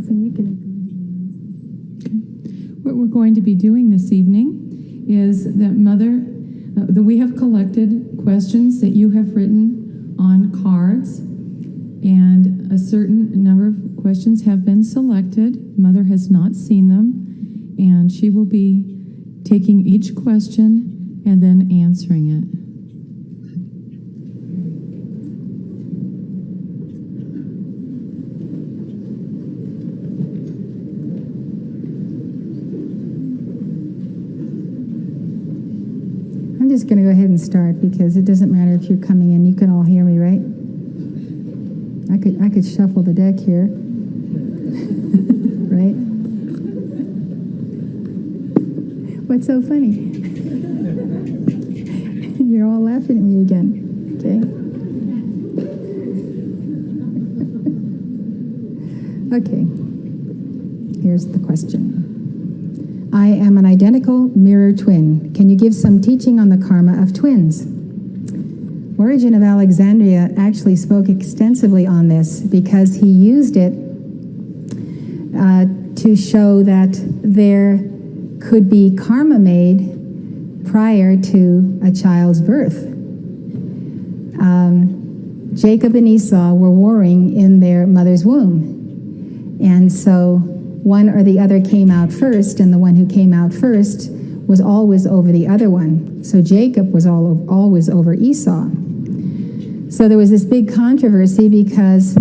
Kathleen, you can. What we're going to be doing this evening is that that we have collected questions that you have written on cards, and a certain number of questions have been selected. Mother has not seen them, and she will be taking each question and then answering it. I'm just going to go ahead and start because it doesn't matter if you're coming in. You can all hear me, right? I could shuffle the deck here, right? What's so funny? You're all laughing at me again, okay? Okay, here's the question. I am an identical mirror twin. Can you give some teaching on the karma of twins? Origen of Alexandria actually spoke extensively on this because he used it to show that there could be karma made prior to a child's birth. Jacob and Esau were warring in their mother's womb. And so one or the other came out first, and the one who came out first was always over the other one. So Jacob was always over Esau. So there was this big controversy because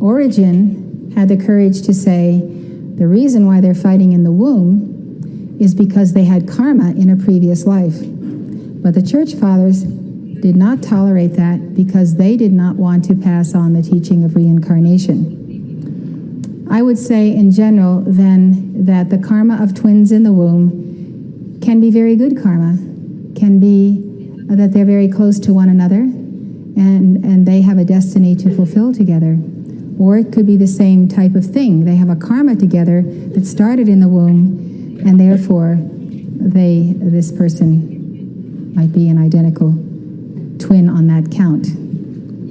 Origen had the courage to say the reason why they're fighting in the womb is because they had karma in a previous life. But the church fathers did not tolerate that because they did not want to pass on the teaching of reincarnation. I would say in general then that the karma of twins in the womb can be very good karma, can be that they're very close to one another and they have a destiny to fulfill together. Or it could be the same type of thing. They have a karma together that started in the womb, and therefore this person might be an identical twin on that count.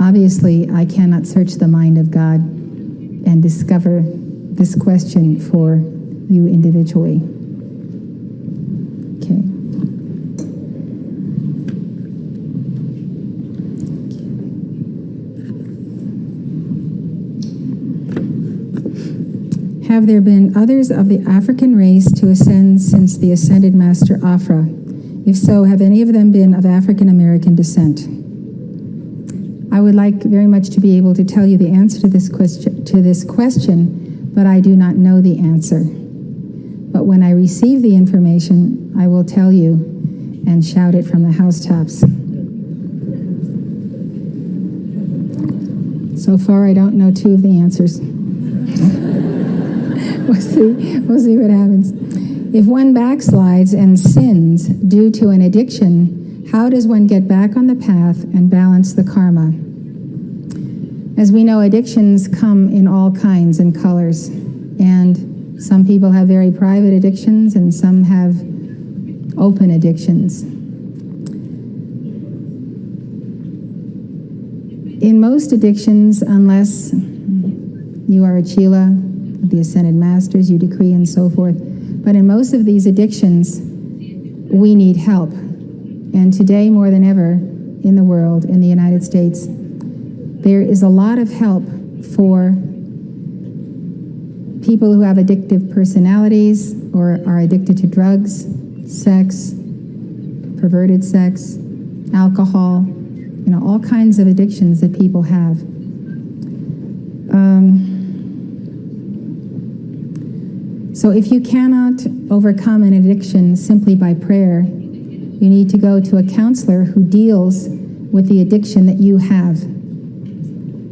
Obviously, I cannot search the mind of God and discover this question for you individually. Okay. Have there been others of the African race to ascend since the ascended Master Afra? If so, have any of them been of African American descent? I would like very much to be able to tell you the answer to this question, but I do not know the answer. But when I receive the information, I will tell you and shout it from the housetops. So far, I don't know two of the answers. We'll see what happens. If one backslides and sins due to an addiction, how does one get back on the path and balance the karma? As we know, addictions come in all kinds and colors, and some people have very private addictions and some have open addictions. In most addictions, unless you are a Chela, the Ascended Masters, you decree and so forth. But in most of these addictions, we need help. And today, more than ever, in the world, in the United States, there is a lot of help for people who have addictive personalities or are addicted to drugs, sex, perverted sex, alcohol, all kinds of addictions that people have. So if you cannot overcome an addiction simply by prayer, you need to go to a counselor who deals with the addiction that you have.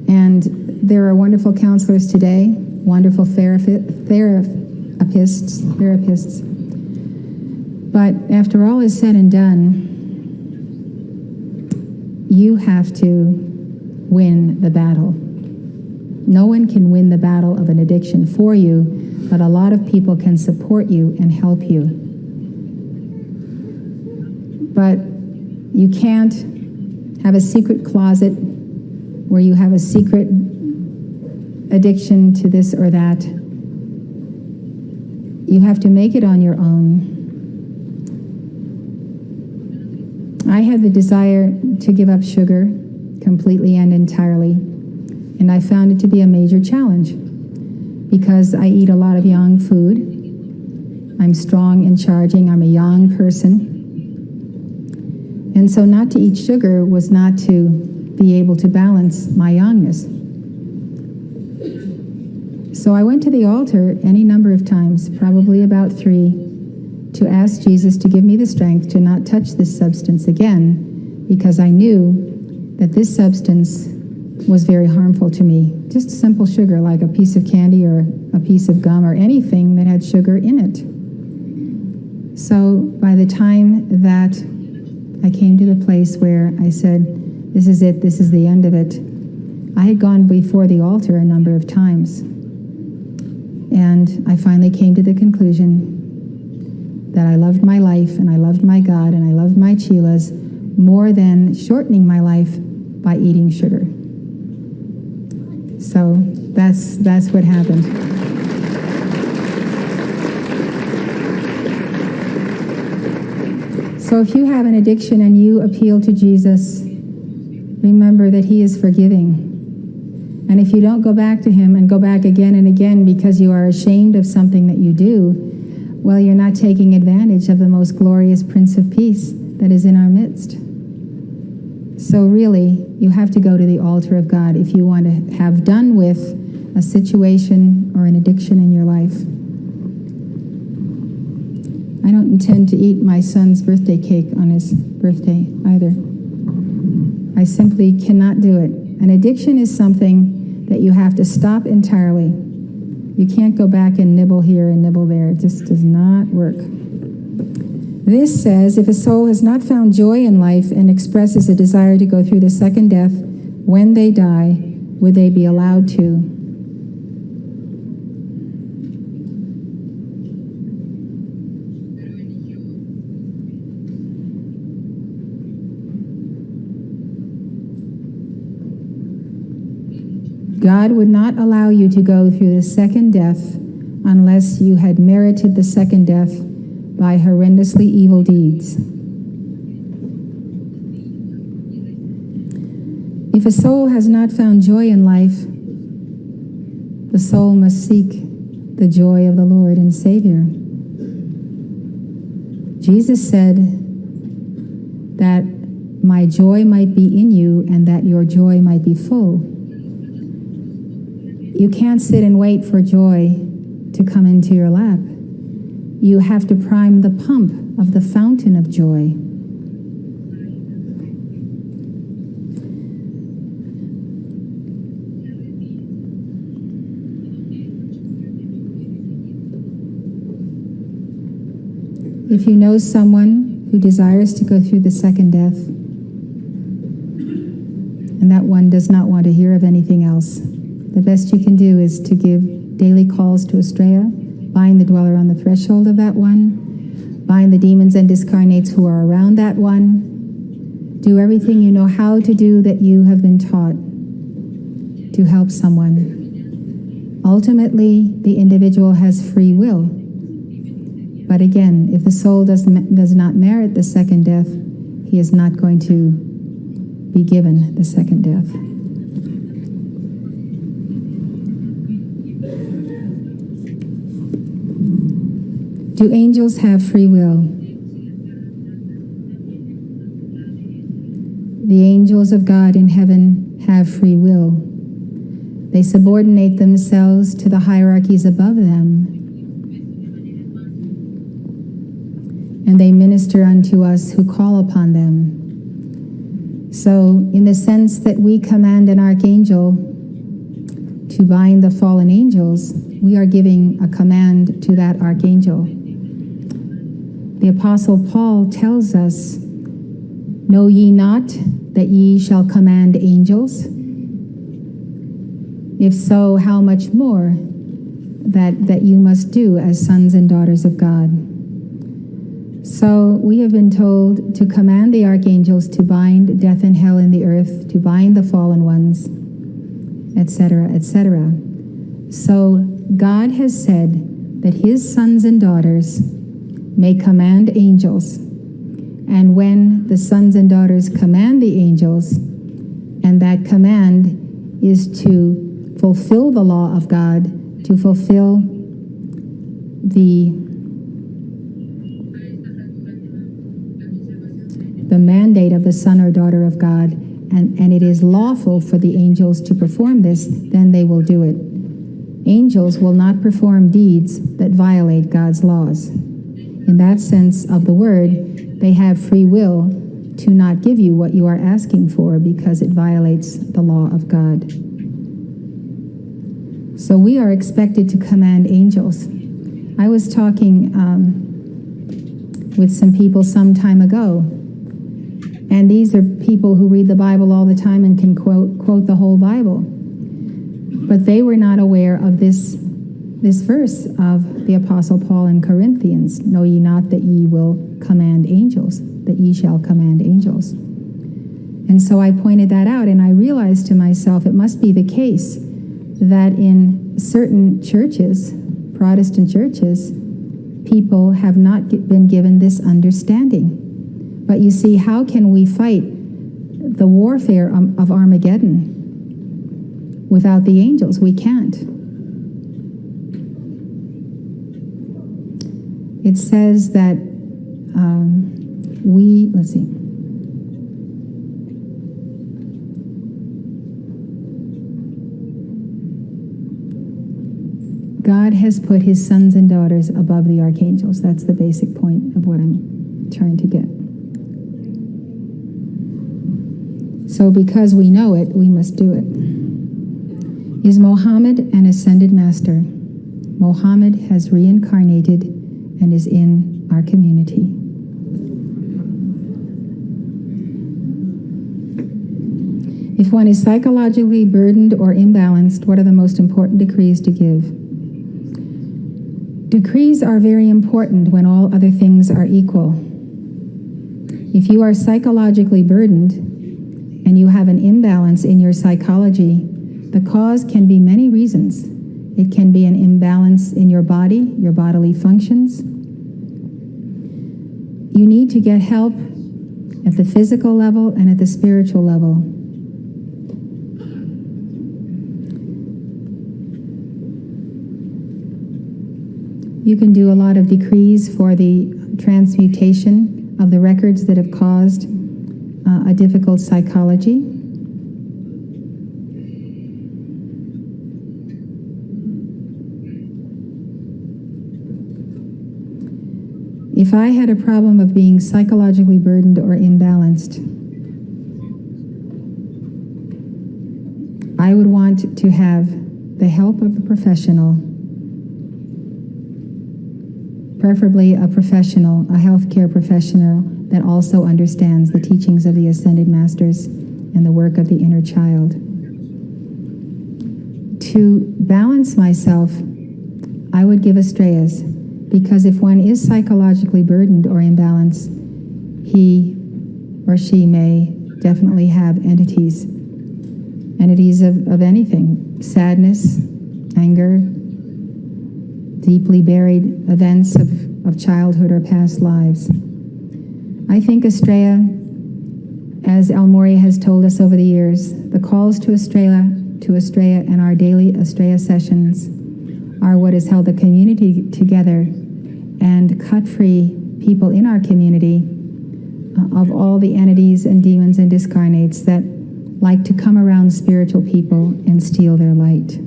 And there are wonderful counselors today, wonderful therapists. But after all is said and done, you have to win the battle. No one can win the battle of an addiction for you, but a lot of people can support you and help you. But you can't have a secret closet where you have a secret addiction to this or that You have to make it on your own. I had the desire to give up sugar completely and entirely, and I found it to be a major challenge because I eat a lot of yang food. I'm strong and charging. I'm a yang person. And so not to eat sugar was not to be able to balance my yangness. So I went to the altar any number of times, probably about 3, to ask Jesus to give me the strength to not touch this substance again, because I knew that this substance was very harmful to me. Just simple sugar, like a piece of candy or a piece of gum or anything that had sugar in it. So by the time that I came to the place where I said, this is it, this is the end of it, I had gone before the altar a number of times. And I finally came to the conclusion that I loved my life, and I loved my God, and I loved my chilas more than shortening my life by eating sugar. So that's what happened. So if you have an addiction and you appeal to Jesus, remember that He is forgiving. And if you don't go back to Him and go back again and again because you are ashamed of something that you do, well, you're not taking advantage of the most glorious Prince of Peace that is in our midst. So really, you have to go to the altar of God if you want to have done with a situation or an addiction in your life. I don't intend to eat my son's birthday cake on his birthday either. I simply cannot do it. An addiction is something that you have to stop entirely. You can't go back and nibble here and nibble there. It just does not work. This says, if a soul has not found joy in life and expresses a desire to go through the second death when they die, would they be allowed to? God would not allow you to go through the second death unless you had merited the second death by horrendously evil deeds. If a soul has not found joy in life, the soul must seek the joy of the Lord and Savior. Jesus said that my joy might be in you and that your joy might be full. You can't sit and wait for joy to come into your lap. You have to prime the pump of the fountain of joy. If you know someone who desires to go through the second death, and that one does not want to hear of anything else, the best you can do is to give daily calls to Estrella, bind the dweller on the threshold of that one, bind the demons and discarnates who are around that one. Do everything you know how to do that you have been taught to help someone. Ultimately, the individual has free will. But again, if the soul does not merit the second death, he is not going to be given the second death. Do angels have free will? The angels of God in heaven have free will. They subordinate themselves to the hierarchies above them, and they minister unto us who call upon them. So, in the sense that we command an archangel to bind the fallen angels, we are giving a command to that archangel. The Apostle Paul tells us, know ye not that ye shall command angels? If so, how much more that you must do as sons and daughters of God? So we have been told to command the archangels to bind death and hell in the earth, to bind the fallen ones, etc., etc. So God has said, that his sons and daughters may command angels. And when the sons and daughters command the angels, and that command is to fulfill the law of God, to fulfill the mandate of the son or daughter of God, and it is lawful for the angels to perform this, then they will do it. Angels will not perform deeds that violate God's laws. In that sense of the word, they have free will to not give you what you are asking for because it violates the law of God. So we are expected to command angels. I was talking with some people some time ago, and these are people who read the Bible all the time and can quote the whole Bible. But they were not aware of this verse of the Apostle Paul in Corinthians. Know ye not that ye will command angels, that ye shall command angels. And so I pointed that out, and I realized to myself it must be the case that in certain churches, Protestant churches, people have not been given this understanding. But you see, how can we fight the warfare of Armageddon without the angels? We can't. It says that let's see. God has put his sons and daughters above the archangels. That's the basic point of what I'm trying to get. So because we know it, we must do it. Is Mohammed an ascended master? Mohammed has reincarnated and is in our community. If one is psychologically burdened or imbalanced, what are the most important decrees to give? Decrees are very important when all other things are equal. If you are psychologically burdened and you have an imbalance in your psychology, the cause can be many reasons. It can be an imbalance in your body, your bodily functions. You need to get help at the physical level and at the spiritual level. You can do a lot of decrees for the transmutation of the records that have caused a difficult psychology. If I had a problem of being psychologically burdened or imbalanced, I would want to have the help of a professional, preferably a professional, a healthcare professional that also understands the teachings of the Ascended Masters and the work of the inner child. To balance myself, I would give Astrayas, because if one is psychologically burdened or imbalanced, he or she may definitely have entities of anything: sadness, anger, deeply buried events of childhood or past lives. I think Astraya, as El Morya has told us over the years, the calls to Astraya and our daily Astraya sessions are what has held the community together and cut free people in our community of all the entities and demons and discarnates that like to come around spiritual people and steal their light.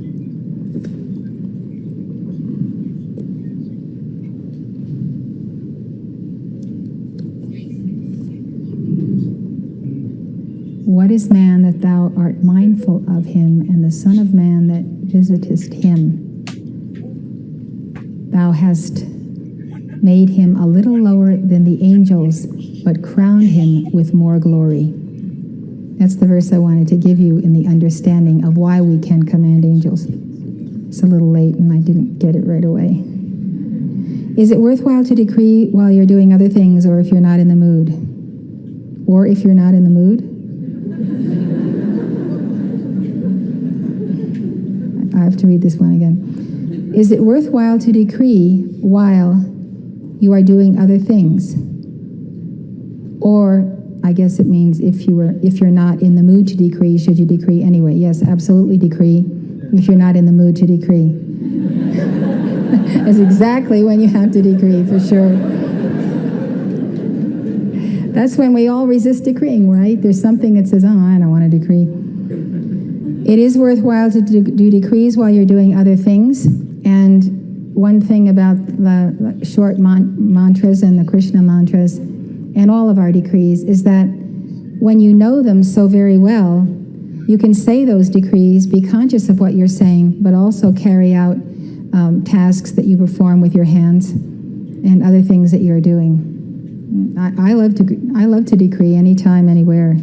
What is man that thou art mindful of him, and the Son of Man that visitest him? Thou hast made him a little lower than the angels, but crowned him with more glory. That's the verse I wanted to give you in the understanding of why we can command angels. It's a little late and I didn't get it right away. Is it worthwhile to decree while you're doing other things, or if you're not in the mood? Or if you're not in the mood? I have to read this one again. Is it worthwhile to decree while you are doing other things? Or, I guess it means if you're not in the mood to decree, should you decree anyway? Yes, absolutely decree if you're not in the mood to decree. That's exactly when you have to decree, for sure. That's when we all resist decreeing, right? There's something that says, oh, I don't want to decree. It is worthwhile to do decrees while you're doing other things. And one thing about the short mantras and the Krishna mantras and all of our decrees is that when you know them so very well, you can say those decrees, be conscious of what you're saying, but also carry out tasks that you perform with your hands and other things that you're doing. I love to decree anytime, anywhere.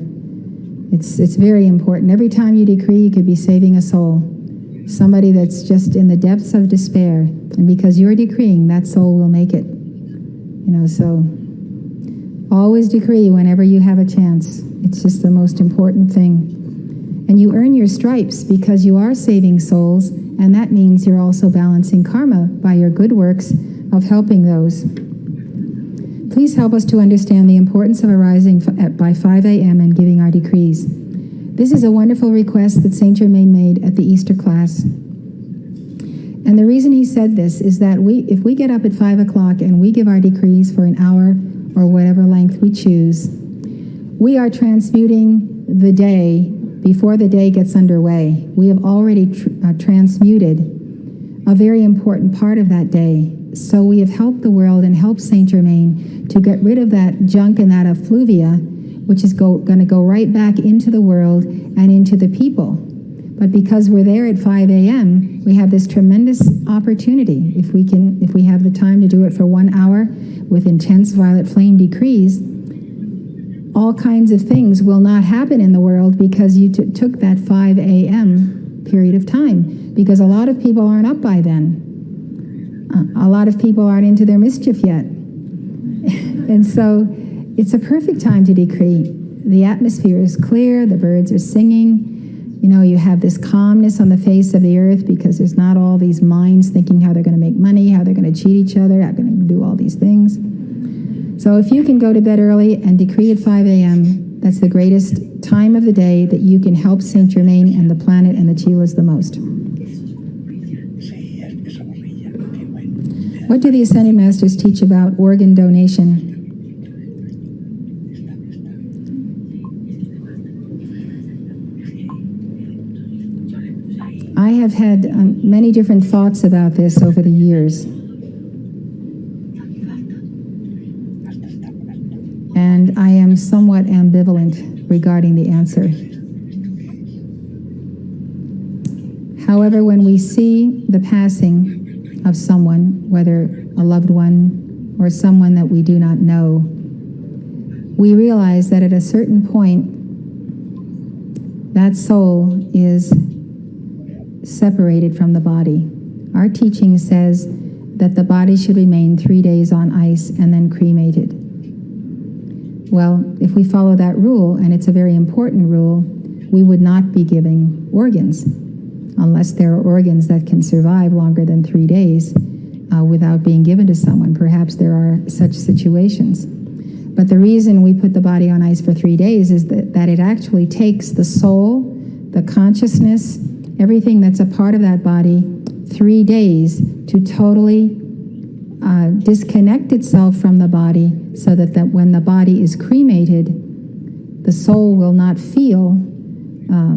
It's very important. Every time you decree, you could be saving a soul, somebody that's just in the depths of despair, and because you're decreeing, that soul will make it. So always decree whenever you have a chance. It's just the most important thing. And you earn your stripes because you are saving souls, and that means you're also balancing karma by your good works of helping those. Please help us to understand the importance of arising by 5 a.m. and giving our decrees. This is a wonderful request that Saint Germain made at the Easter class. And the reason he said this is that if we get up at 5 o'clock and we give our decrees for an hour or whatever length we choose, we are transmuting the day before the day gets underway. We have already transmuted a very important part of that day. So we have helped the world and helped Saint Germain to get rid of that junk and that effluvia, which is going to go right back into the world and into the people. But because we're there at 5 a.m., we have this tremendous opportunity. If we have the time to do it for 1 hour with intense violet flame decrees, all kinds of things will not happen in the world because you took that 5 a.m. period of time. Because a lot of people aren't up by then. A lot of people aren't into their mischief yet. And so it's a perfect time to decree. The atmosphere is clear, the birds are singing, you have this calmness on the face of the earth because there's not all these minds thinking how they're going to make money, how they're going to cheat each other, how they're going to do all these things. So if you can go to bed early and decree at 5 a.m., that's the greatest time of the day that you can help Saint Germain and the planet and the chelas the most. What do the Ascended Masters teach about organ donation? I have had many different thoughts about this over the years. And I am somewhat ambivalent regarding the answer. However, when we see the passing of someone, whether a loved one or someone that we do not know, we realize that at a certain point, that soul is separated from the body. Our teaching says that the body should remain 3 days on ice and then cremated. Well, if we follow that rule, and it's a very important rule, we would not be giving organs, unless there are organs that can survive longer than 3 days without being given to someone. Perhaps there are such situations. But the reason we put the body on ice for 3 days is that it actually takes the soul, the consciousness, everything that's a part of that body, 3 days to totally disconnect itself from the body so that when the body is cremated, the soul will not feel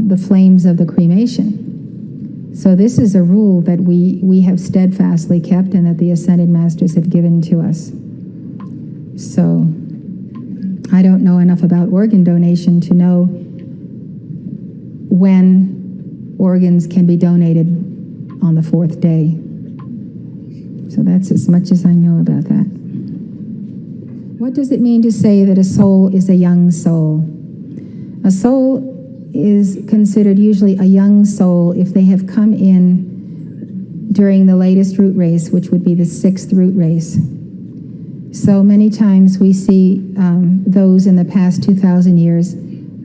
the flames of the cremation. So this is a rule that we have steadfastly kept and that the Ascended Masters have given to us. So I don't know enough about organ donation to know when organs can be donated on the 4th day. So that's as much as I know about that. What does it mean to say that a soul is a young soul? A soul is considered usually a young soul if they have come in during the latest root race, which would be the 6th root race. So many times we see those in the past 2,000 years,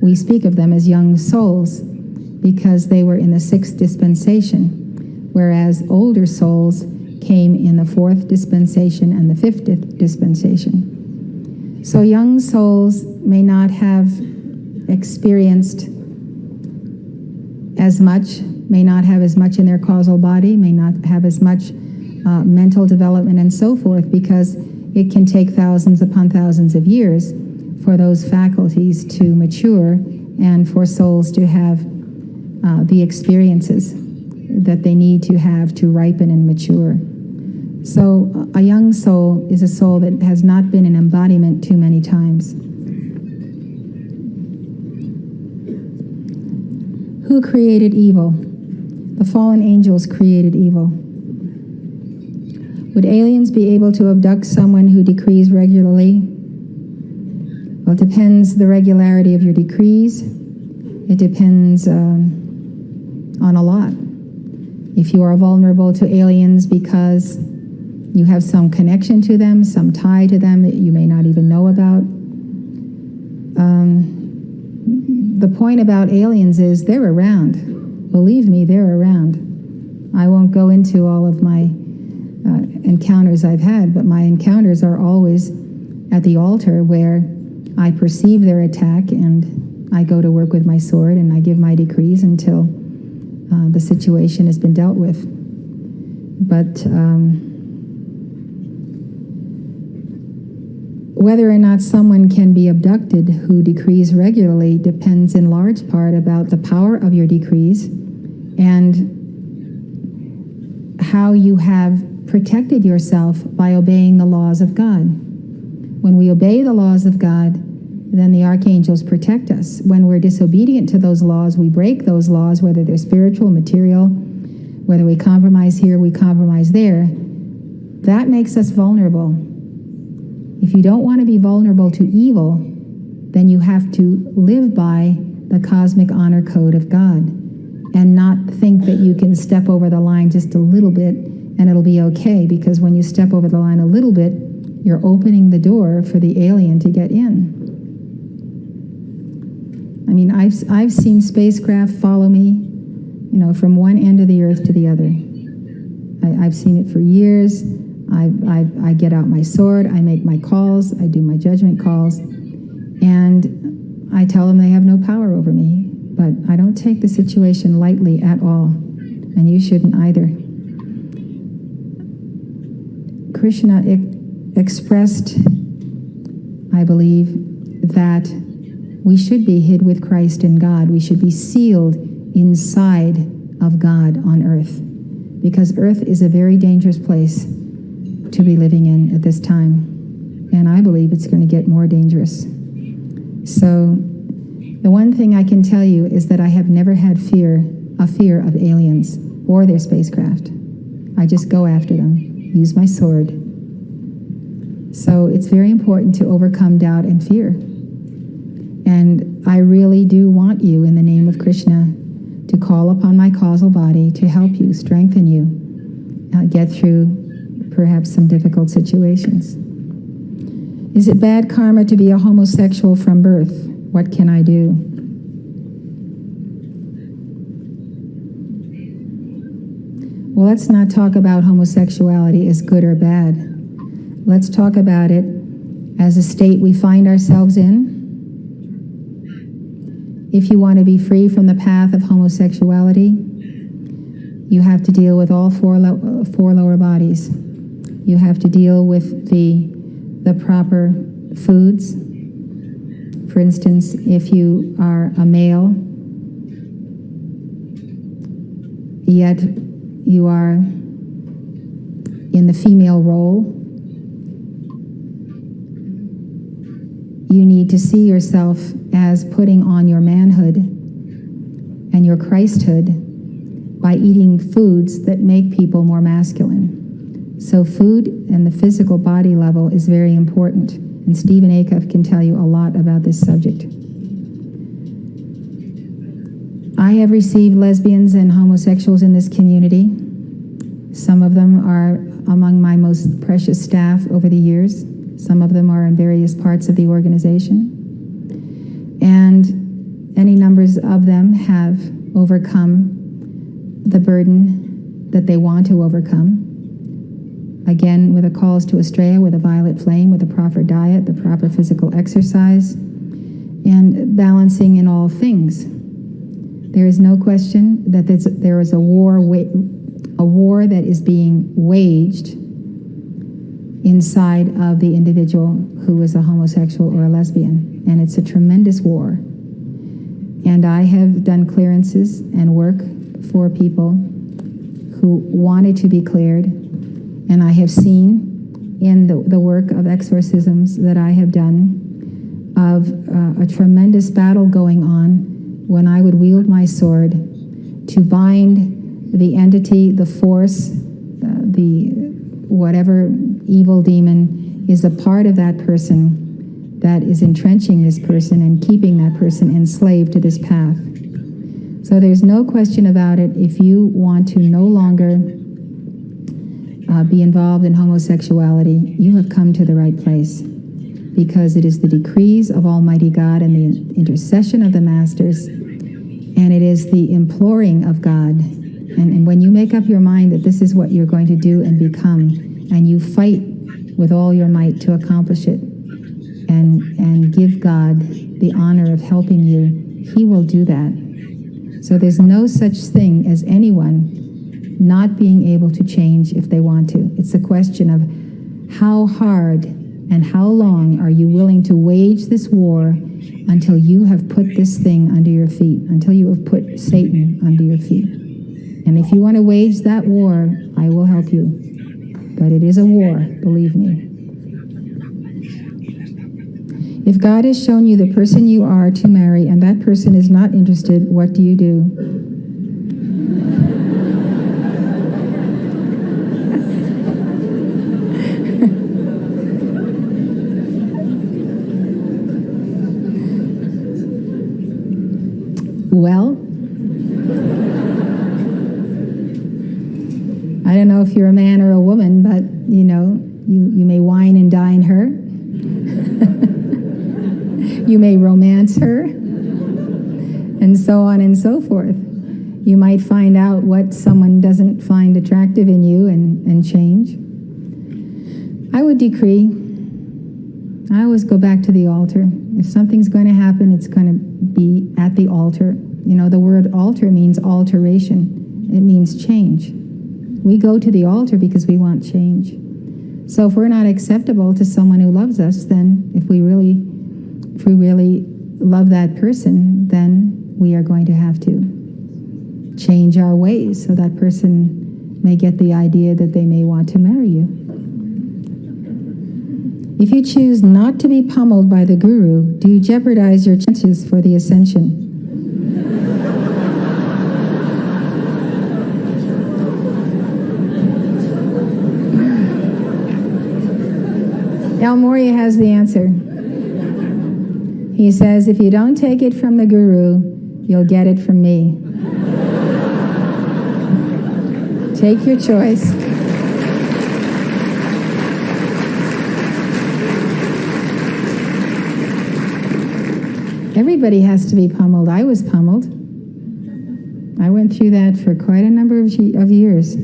we speak of them as young souls because they were in the 6th dispensation. whereas older souls came in the 4th dispensation and the 5th dispensation. So young souls may not have experienced as much, may not have as much in their causal body, may not have as much mental development and so forth, because it can take thousands upon thousands of years for those faculties to mature and for souls to have the experiences that they need to have to ripen and mature. So a young soul is a soul that has not been in embodiment too many times. Who created evil? The fallen angels created evil. Would aliens be able to abduct someone who decrees regularly? Well, it depends the regularity of your decrees. It depends on a lot. If you are vulnerable to aliens because you have some connection to them, some tie to them that you may not even know about. The point about aliens is they're around. Believe me, they're around. I won't go into all of my encounters I've had, but my encounters are always at the altar where I perceive their attack and I go to work with my sword and I give my decrees until the situation has been dealt with. But whether or not someone can be abducted who decrees regularly depends in large part about the power of your decrees and how you have protected yourself by obeying the laws of God. When we obey the laws of God, then the archangels protect us. When we're disobedient to those laws, we break those laws, whether they're spiritual, material, whether we compromise here, we compromise there. That makes us vulnerable. If you don't want to be vulnerable to evil, then you have to live by the cosmic honor code of God and not think that you can step over the line just a little bit and it'll be okay, because when you step over the line a little bit, you're opening the door for the alien to get in. I mean, I've seen spacecraft follow me, from one end of the earth to the other. I've seen it for years. I get out my sword, I make my calls, I do my judgment calls, and I tell them they have no power over me. But I don't take the situation lightly at all, and you shouldn't either. Krishna expressed, I believe, that we should be hid with Christ in God. We should be sealed inside of God on earth, because earth is a very dangerous place to be living in at this time. And I believe it's going to get more dangerous. So the one thing I can tell you is that I have never had a fear of aliens or their spacecraft. I just go after them, use my sword. So it's very important to overcome doubt and fear. And I really do want you, in the name of Krishna, to call upon my causal body to help you, strengthen you, get through perhaps some difficult situations. Is it bad karma to be a homosexual from birth? What can I do? Well, let's not talk about homosexuality as good or bad. Let's talk about it as a state we find ourselves in. If you want to be free from the path of homosexuality, you have to deal with all four lower bodies. You have to deal with the proper foods. For instance, if you are a male, yet you are in the female role, you need to see yourself as putting on your manhood and your Christhood by eating foods that make people more masculine. So food and the physical body level is very important, and Stephen Acuff can tell you a lot about this subject. I have received lesbians and homosexuals in this community. Some of them are among my most precious staff over the years. Some of them are in various parts of the organization. And any numbers of them have overcome the burden that they want to overcome. Again, with the calls to Estrella, with a violet flame, with the proper diet, the proper physical exercise, and balancing in all things. There is no question that there is a war that is being waged inside of the individual who is a homosexual or a lesbian, and it's a tremendous war. And I have done clearances and work for people who wanted to be cleared, and I have seen in the work of exorcisms that I have done of a tremendous battle going on when I would wield my sword to bind the entity, the force, the whatever evil demon is a part of that person that is entrenching this person and keeping that person enslaved to this path. So there's no question about it. If you want to no longer be involved in homosexuality, you have come to the right place, because it is the decrees of Almighty God and the intercession of the Masters, and it is the imploring of God. And when you make up your mind that this is what you're going to do and become, and you fight with all your might to accomplish it, and give God the honor of helping you, He will do that. So there's no such thing as anyone not being able to change if they want to. It's a question of how hard and how long are you willing to wage this war until you have put this thing under your feet, until you have put Satan under your feet. And if you want to wage that war, I will help you. But it is a war, believe me. If God has shown you the person you are to marry and that person is not interested, what do you do? Well, I don't know if you're a man or a woman, but you know, you may wine and dine her. You may romance her, and so on and so forth. You might find out what someone doesn't find attractive in you and change. I would decree. I always go back to the altar. If something's going to happen, it's going to be at the altar. You know, the word altar means alteration. It means change. We go to the altar because we want change. So if we're not acceptable to someone who loves us, then if we really love that person, then we are going to have to change our ways so that person may get the idea that they may want to marry you. If you choose not to be pummeled by the guru, do you jeopardize your chances for the ascension? El Morya has the answer. He says, if you don't take it from the guru, you'll get it from me. Take your choice. Everybody has to be pummeled. I was pummeled. I went through that for quite a number of years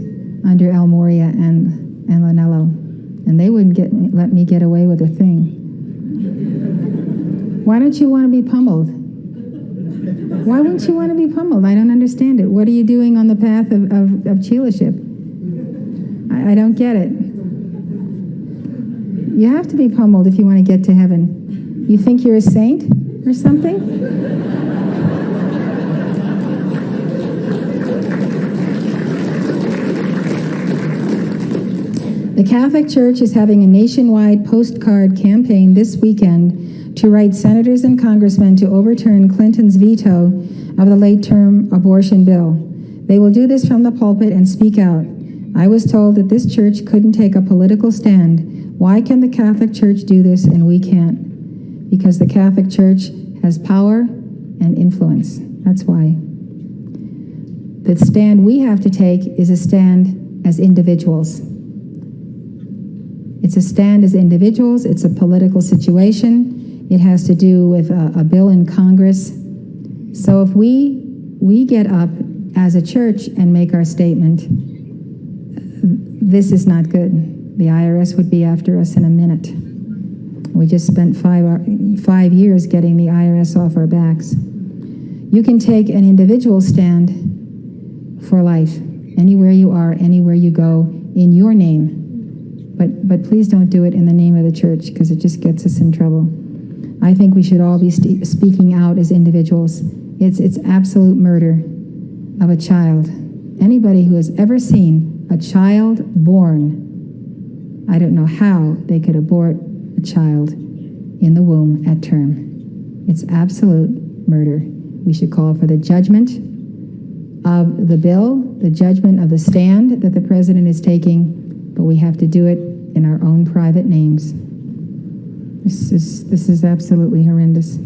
under El Morya and Lanello, and they wouldn't let me get away with a thing. Why don't you want to be pummeled? Why wouldn't you want to be pummeled? I don't understand it. What are you doing on the path of Chilaship? I don't get it. You have to be pummeled if you want to get to heaven. You think you're a saint or something? The Catholic Church is having a nationwide postcard campaign this weekend to write senators and congressmen to overturn Clinton's veto of the late-term abortion bill. They will do this from the pulpit and speak out. I was told that this church couldn't take a political stand. Why can the Catholic Church do this and we can't? Because the Catholic Church has power and influence. That's why. The stand we have to take is a stand as individuals. It's a stand as individuals. It's a political situation. It has to do with a bill in Congress. So if we get up as a church and make our statement, This is not good. The IRS would be after us in a minute. We just spent 5 years getting the IRS off our backs. You can take an individual stand for life, anywhere you are, anywhere you go, in your name. But please don't do it in the name of the church, because it just gets us in trouble. I think we should all be speaking out as individuals. It's absolute murder of a child. Anybody who has ever seen a child born, I don't know how they could abort a child in the womb at term. It's absolute murder. We should call for the judgment of the bill, the judgment of the stand that the president is taking, but we have to do it in our own private names. This is absolutely horrendous.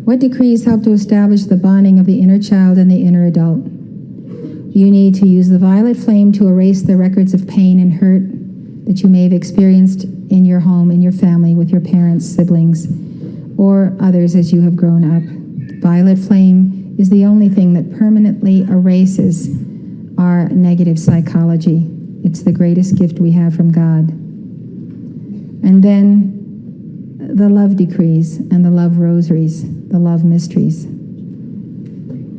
What decrees help to establish the bonding of the inner child and the inner adult? You need to use the violet flame to erase the records of pain and hurt that you may have experienced in your home, in your family, with your parents, siblings, or others as you have grown up. Violet flame is the only thing that permanently erases our negative psychology. It's the greatest gift we have from God. And then the love decrees and the love rosaries, the love mysteries.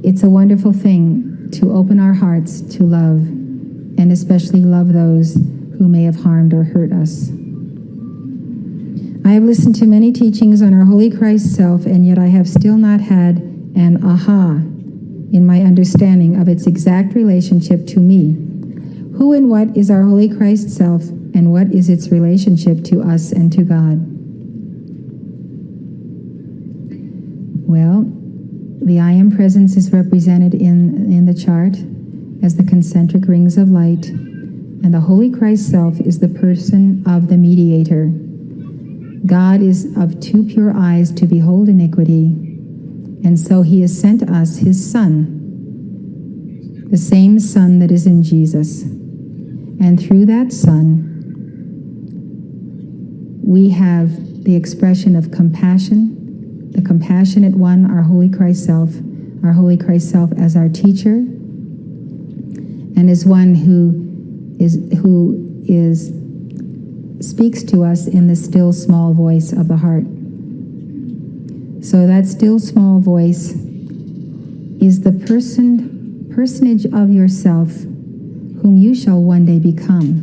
It's a wonderful thing to open our hearts to love, and especially love those who may have harmed or hurt us. I have listened to many teachings on our Holy Christ self, and yet I have still not had an aha in my understanding of its exact relationship to me. Who and what is our Holy Christ self, and what is its relationship to us and to God? Well, the I Am Presence is represented in the chart as the concentric rings of light, and the Holy Christ self is the person of the mediator. God is of too pure eyes to behold iniquity, and so he has sent us his Son, the same Son that is in Jesus. And through that Son, we have the expression of compassion, the compassionate one, our Holy Christ self as our teacher, and as one who speaks to us in the still small voice of the heart. So that still small voice is the personage of yourself whom you shall one day become.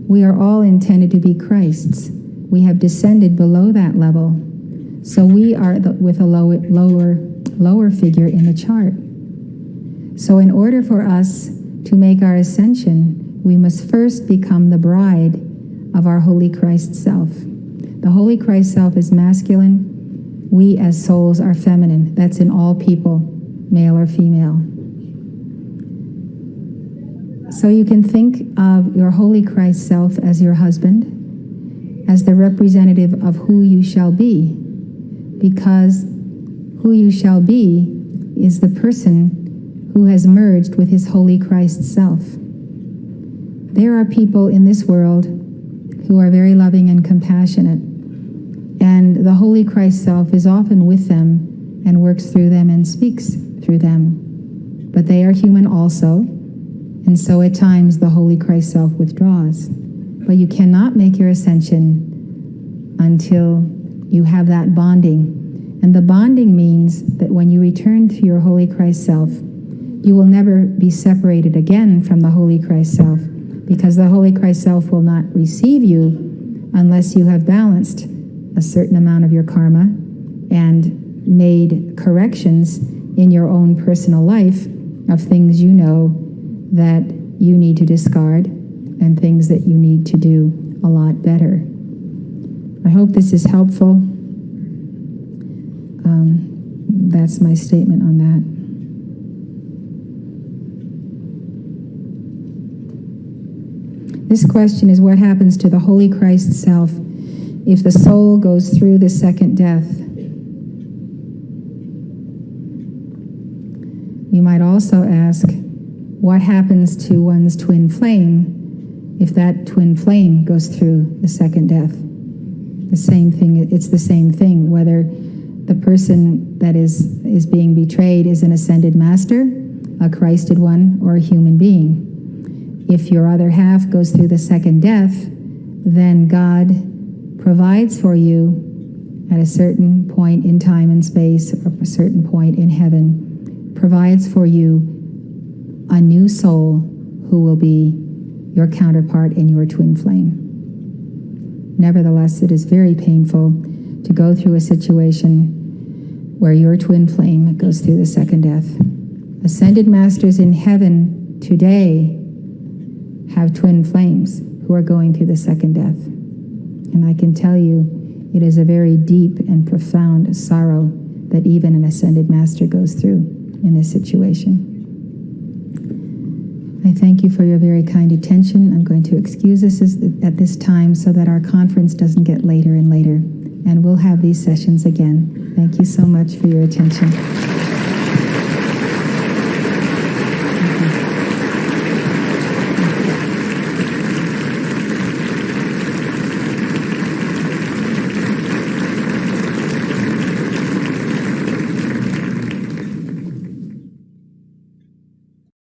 We are all intended to be Christs. We have descended below that level. So we are with a lower figure in the chart. So in order for us to make our ascension, we must first become the bride of our Holy Christ self. The Holy Christ self is masculine. We as souls are feminine. That's in all people, male or female. So you can think of your Holy Christ self as your husband, as the representative of who you shall be, because who you shall be is the person who has merged with his Holy Christ self. There are people in this world who are very loving and compassionate, and the Holy Christ self is often with them and works through them and speaks through them. But they are human also, and so at times the Holy Christ self withdraws. But you cannot make your ascension until you have that bonding. And the bonding means that when you return to your Holy Christ self, you will never be separated again from the Holy Christ self, because the Holy Christ self will not receive you unless you have balanced a certain amount of your karma and made corrections in your own personal life of things you know that you need to discard and things that you need to do a lot better. I hope this is helpful. That's my statement on that. This question is, what happens to the Holy Christ self if the soul goes through the second death? We might also ask, what happens to one's twin flame if that twin flame goes through the second death? The same thing, it's the same thing, whether the person that is being betrayed is an ascended master a Christed one or a human being. If your other half goes through the second death, then God provides for you at a certain point in time and space, or a certain point in heaven, provides for you a new soul who will be your counterpart in your twin flame. Nevertheless, it is very painful to go through a situation where your twin flame goes through the second death. Ascended masters in heaven today have twin flames who are going through the second death. And I can tell you, it is a very deep and profound sorrow that even an ascended master goes through in this situation. I thank you for your very kind attention. I'm going to excuse us at this time so that our conference doesn't get later and later. And we'll have these sessions again. Thank you so much for your attention.